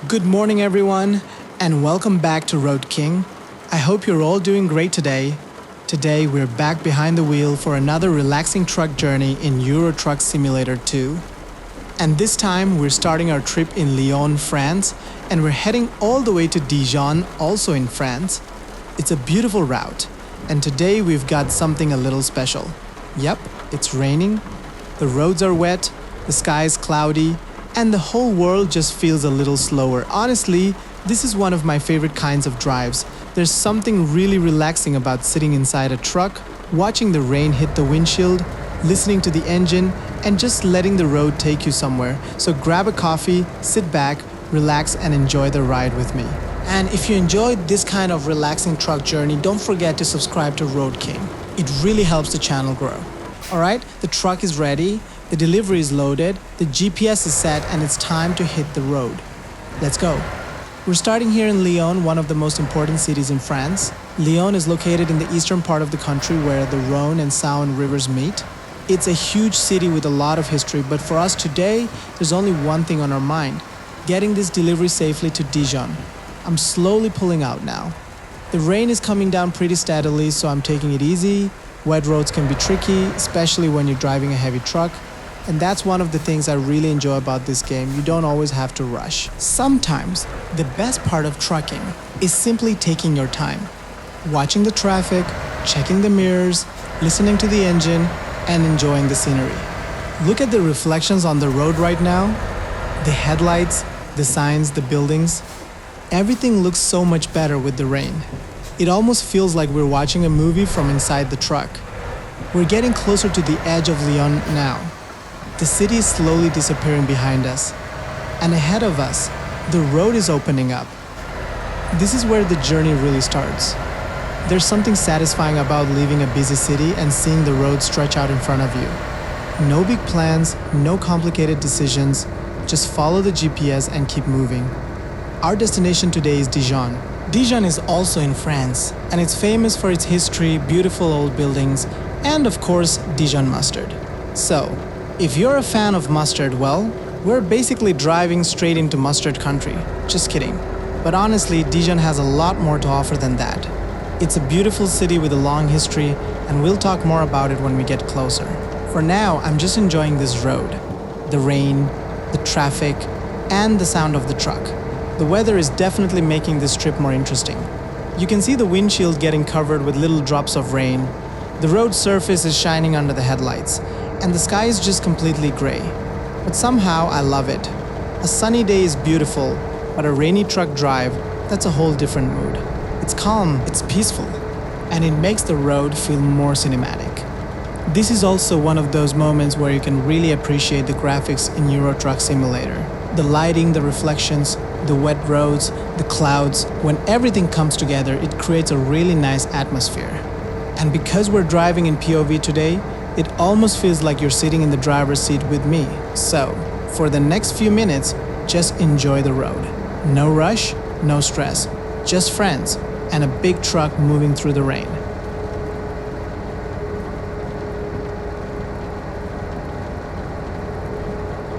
Good morning, everyone, and welcome back to Road King. I hope you're all doing great today. Today, we're back behind the wheel for another relaxing truck journey in Euro Truck Simulator 2. And this time, we're starting our trip in Lyon, France, and we're heading all the way to Dijon, also in France. It's a beautiful route, and today we've got something a little special. Yep, it's raining, the roads are wet, the sky is cloudy, and the whole world just feels a little slower. Honestly, this is one of my favorite kinds of drives. There's something really relaxing about sitting inside a truck, watching the rain hit the windshield, listening to the engine, and just letting the road take you somewhere. So grab a coffee, sit back, relax, and enjoy the ride with me. And if you enjoyed this kind of relaxing truck journey, don't forget to subscribe to Road King. It really helps the channel grow. Alright, the truck is ready, the delivery is loaded, the GPS is set, and it's time to hit the road. Let's go. We're starting here in Lyon, one of the most important cities in France. Lyon is located in the eastern part of the country where the Rhone and Saône rivers meet. It's a huge city with a lot of history, but for us today, there's only one thing on our mind: getting this delivery safely to Dijon. I'm slowly pulling out now. The rain is coming down pretty steadily, so I'm taking it easy. Wet roads can be tricky, especially when you're driving a heavy truck. And that's one of the things I really enjoy about this game. You don't always have to rush. Sometimes, the best part of trucking is simply taking your time. Watching the traffic, checking the mirrors, listening to the engine, and enjoying the scenery. Look at the reflections on the road right now. The headlights, the signs, the buildings. Everything looks so much better with the rain. It almost feels like we're watching a movie from inside the truck. We're getting closer to the edge of Lyon now. The city is slowly disappearing behind us. And ahead of us, the road is opening up. This is where the journey really starts. There's something satisfying about leaving a busy city and seeing the road stretch out in front of you. No big plans, no complicated decisions, just follow the GPS and keep moving. Our destination today is Dijon. Dijon is also in France, and it's famous for its history, beautiful old buildings, and of course, Dijon mustard. So, if you're a fan of mustard, well, we're basically driving straight into mustard country. Just kidding. But honestly, Dijon has a lot more to offer than that. It's a beautiful city with a long history, and we'll talk more about it when we get closer. For now, I'm just enjoying this road. The rain, the traffic, and the sound of the truck. The weather is definitely making this trip more interesting. You can see the windshield getting covered with little drops of rain. The road surface is shining under the headlights, and the sky is just completely gray. But somehow I love it. A sunny day is beautiful, but a rainy truck drive, that's a whole different mood. It's calm, it's peaceful, and it makes the road feel more cinematic. This is also one of those moments where you can really appreciate the graphics in Euro Truck Simulator. The lighting, the reflections, the wet roads, the clouds, when everything comes together, it creates a really nice atmosphere. And because we're driving in POV today, it almost feels like you're sitting in the driver's seat with me. So, for the next few minutes, just enjoy the road. No rush, no stress, just friends and a big truck moving through the rain.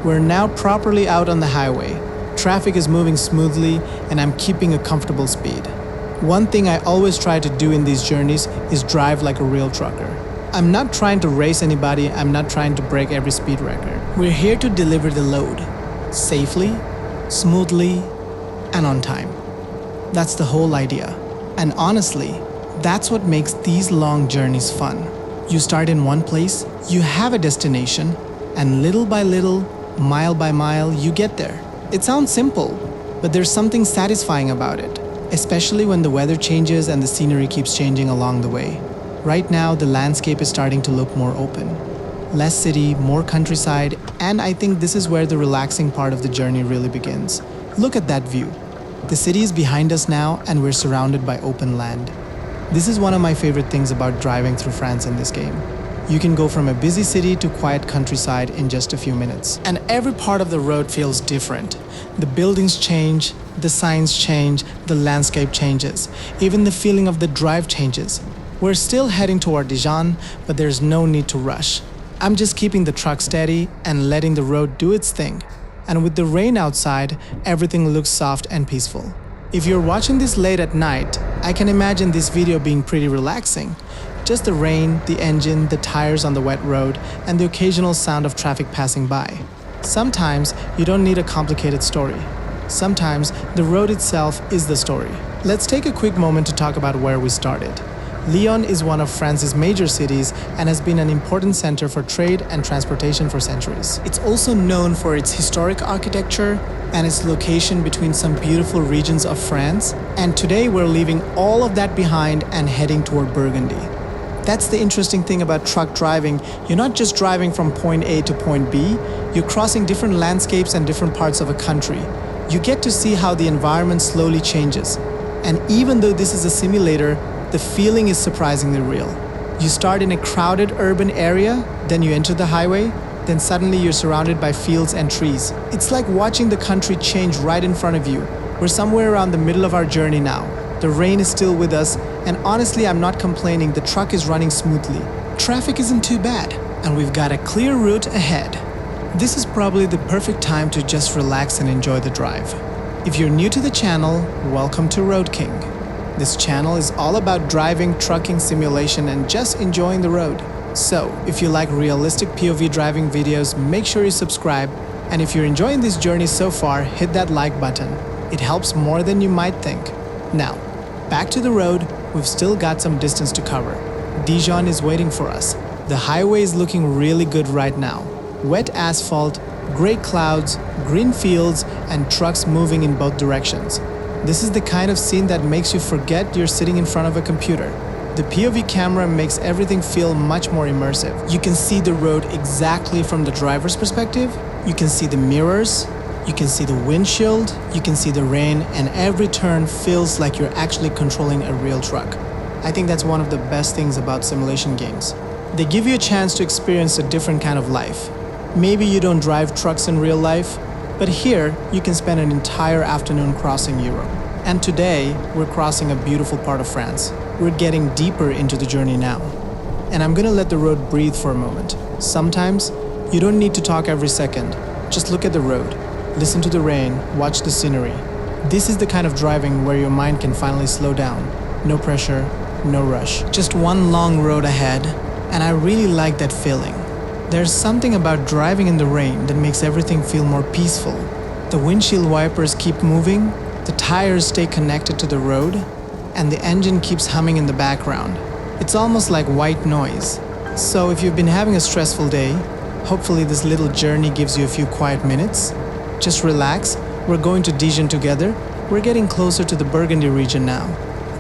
We're now properly out on the highway. Traffic is moving smoothly and I'm keeping a comfortable speed. One thing I always try to do in these journeys is drive like a real trucker. I'm not trying to race anybody, I'm not trying to break every speed record. We're here to deliver the load, safely, smoothly, and on time. That's the whole idea. And honestly, that's what makes these long journeys fun. You start in one place, you have a destination, and little by little, mile by mile, you get there. It sounds simple, but there's something satisfying about it, especially when the weather changes and the scenery keeps changing along the way. Right now, the landscape is starting to look more open. Less city, more countryside, and I think this is where the relaxing part of the journey really begins. Look at that view. The city is behind us now, and we're surrounded by open land. This is one of my favorite things about driving through France in this game. You can go from a busy city to quiet countryside in just a few minutes. And every part of the road feels different. The buildings change, the signs change, the landscape changes. Even the feeling of the drive changes. We're still heading toward Dijon, but there's no need to rush. I'm just keeping the truck steady and letting the road do its thing. And with the rain outside, everything looks soft and peaceful. If you're watching this late at night, I can imagine this video being pretty relaxing. Just the rain, the engine, the tires on the wet road, and the occasional sound of traffic passing by. Sometimes you don't need a complicated story. Sometimes the road itself is the story. Let's take a quick moment to talk about where we started. Lyon is one of France's major cities and has been an important center for trade and transportation for centuries. It's also known for its historic architecture and its location between some beautiful regions of France. And today we're leaving all of that behind and heading toward Burgundy. That's the interesting thing about truck driving. You're not just driving from point A to point B, you're crossing different landscapes and different parts of a country. You get to see how the environment slowly changes. And even though this is a simulator, the feeling is surprisingly real. You start in a crowded urban area, then you enter the highway, then suddenly you're surrounded by fields and trees. It's like watching the country change right in front of you. We're somewhere around the middle of our journey now. The rain is still with us, and honestly, I'm not complaining, the truck is running smoothly. Traffic isn't too bad, and we've got a clear route ahead. This is probably the perfect time to just relax and enjoy the drive. If you're new to the channel, welcome to Road King. This channel is all about driving, trucking, simulation, and just enjoying the road. So, if you like realistic POV driving videos, make sure you subscribe. And if you're enjoying this journey so far, hit that like button. It helps more than you might think. Now, back to the road, we've still got some distance to cover. Dijon is waiting for us. The highway is looking really good right now. Wet asphalt, gray clouds, green fields, and trucks moving in both directions. This is the kind of scene that makes you forget you're sitting in front of a computer. The POV camera makes everything feel much more immersive. You can see the road exactly from the driver's perspective. You can see the mirrors. You can see the windshield. You can see the rain, and every turn feels like you're actually controlling a real truck. I think that's one of the best things about simulation games. They give you a chance to experience a different kind of life. Maybe you don't drive trucks in real life, but here you can spend an entire afternoon crossing Europe. And today, we're crossing a beautiful part of France. We're getting deeper into the journey now. And I'm gonna let the road breathe for a moment. Sometimes, you don't need to talk every second. Just look at the road, listen to the rain, watch the scenery. This is the kind of driving where your mind can finally slow down. No pressure, no rush. Just one long road ahead, and I really like that feeling. There's something about driving in the rain that makes everything feel more peaceful. The windshield wipers keep moving, the tires stay connected to the road, and the engine keeps humming in the background. It's almost like white noise. So if you've been having a stressful day, hopefully this little journey gives you a few quiet minutes. Just relax, we're going to Dijon together. We're getting closer to the Burgundy region now.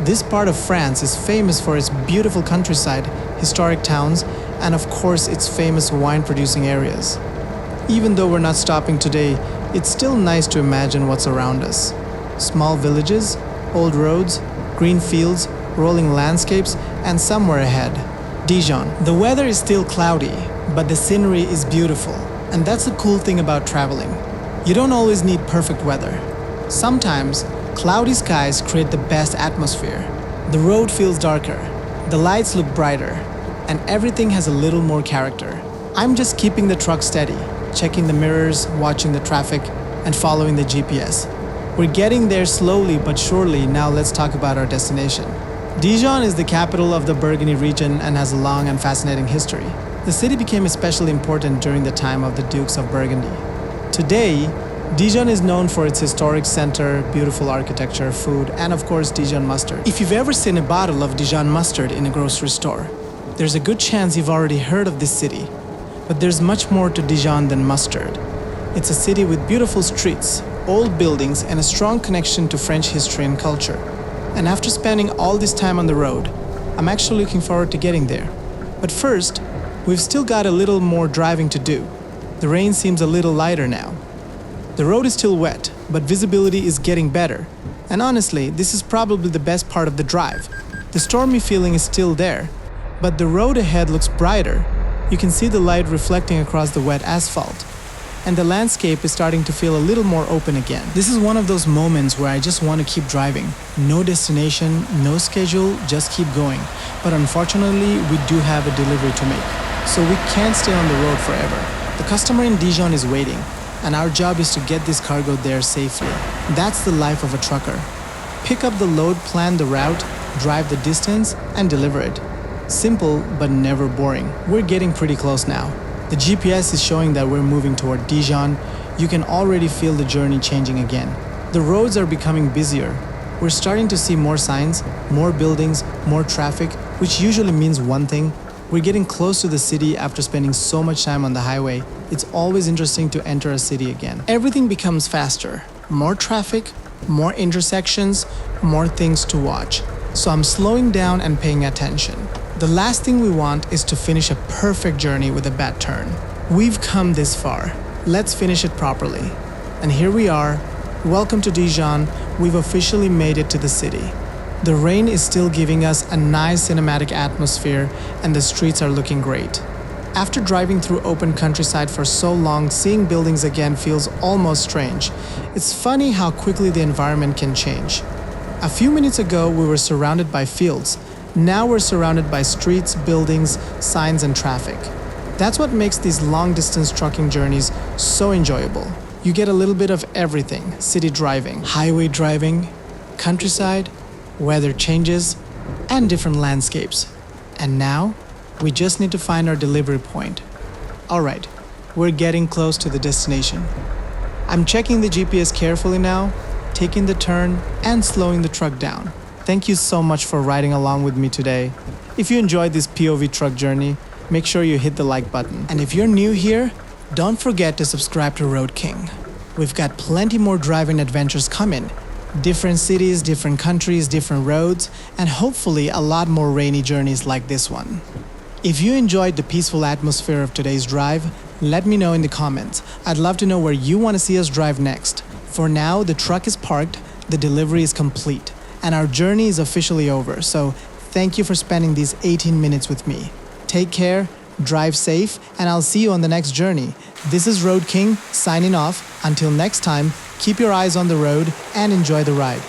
This part of France is famous for its beautiful countryside, historic towns, and of course its famous wine-producing areas. Even though we're not stopping today, it's still nice to imagine what's around us. Small villages, old roads, green fields, rolling landscapes, and somewhere ahead, Dijon. The weather is still cloudy, but the scenery is beautiful. And that's the cool thing about traveling. You don't always need perfect weather. Sometimes, cloudy skies create the best atmosphere. The road feels darker, the lights look brighter, and everything has a little more character. I'm just keeping the truck steady, checking the mirrors, watching the traffic, and following the GPS. We're getting there slowly but surely. Now let's talk about our destination. Dijon is the capital of the Burgundy region and has a long and fascinating history. The city became especially important during the time of the Dukes of Burgundy. Today, Dijon is known for its historic center, beautiful architecture, food, and of course Dijon mustard. If you've ever seen a bottle of Dijon mustard in a grocery store, there's a good chance you've already heard of this city. But there's much more to Dijon than mustard. It's a city with beautiful streets, old buildings, and a strong connection to French history and culture. And after spending all this time on the road, I'm actually looking forward to getting there. But first, we've still got a little more driving to do. The rain seems a little lighter now. The road is still wet, but visibility is getting better. And honestly, this is probably the best part of the drive. The stormy feeling is still there, but the road ahead looks brighter. You can see the light reflecting across the wet asphalt. And the landscape is starting to feel a little more open again. This is one of those moments where I just want to keep driving. No destination, no schedule, just keep going. But unfortunately, we do have a delivery to make. So we can't stay on the road forever. The customer in Dijon is waiting. and our job is to get this cargo there safely. That's the life of a trucker. Pick up the load, plan the route, drive the distance, and deliver it. Simple, but never boring. We're getting pretty close now. The GPS is showing that we're moving toward Dijon. You can already feel the journey changing again. The roads are becoming busier. We're starting to see more signs, more buildings, more traffic, which usually means one thing. We're getting close to the city after spending so much time on the highway. It's always interesting to enter a city again. Everything becomes faster. More traffic, more intersections, more things to watch. So I'm slowing down and paying attention. The last thing we want is to finish a perfect journey with a bad turn. We've come this far. Let's finish it properly. And here we are. Welcome to Dijon. We've officially made it to the city. The rain is still giving us a nice cinematic atmosphere, and the streets are looking great. After driving through open countryside for so long, seeing buildings again feels almost strange. It's funny how quickly the environment can change. A few minutes ago, we were surrounded by fields. Now we're surrounded by streets, buildings, signs, and traffic. That's what makes these long-distance trucking journeys so enjoyable. You get a little bit of everything: city driving, highway driving, countryside, weather changes, and different landscapes. And now, we just need to find our delivery point. Alright, we're getting close to the destination. I'm checking the GPS carefully now, taking the turn, and slowing the truck down. Thank you so much for riding along with me today. If you enjoyed this POV truck journey, make sure you hit the like button. And if you're new here, don't forget to subscribe to Road King. We've got plenty more driving adventures coming. Different cities, different countries, different roads, and hopefully a lot more rainy journeys like this one. If you enjoyed the peaceful atmosphere of today's drive, let me know in the comments. I'd love to know where you want to see us drive next. For now, the truck is parked, the delivery is complete, and our journey is officially over. So thank you for spending these 18 minutes with me. Take care, drive safe, and I'll see you on the next journey. This is Road King signing off. Until next time, keep your eyes on the road and enjoy the ride.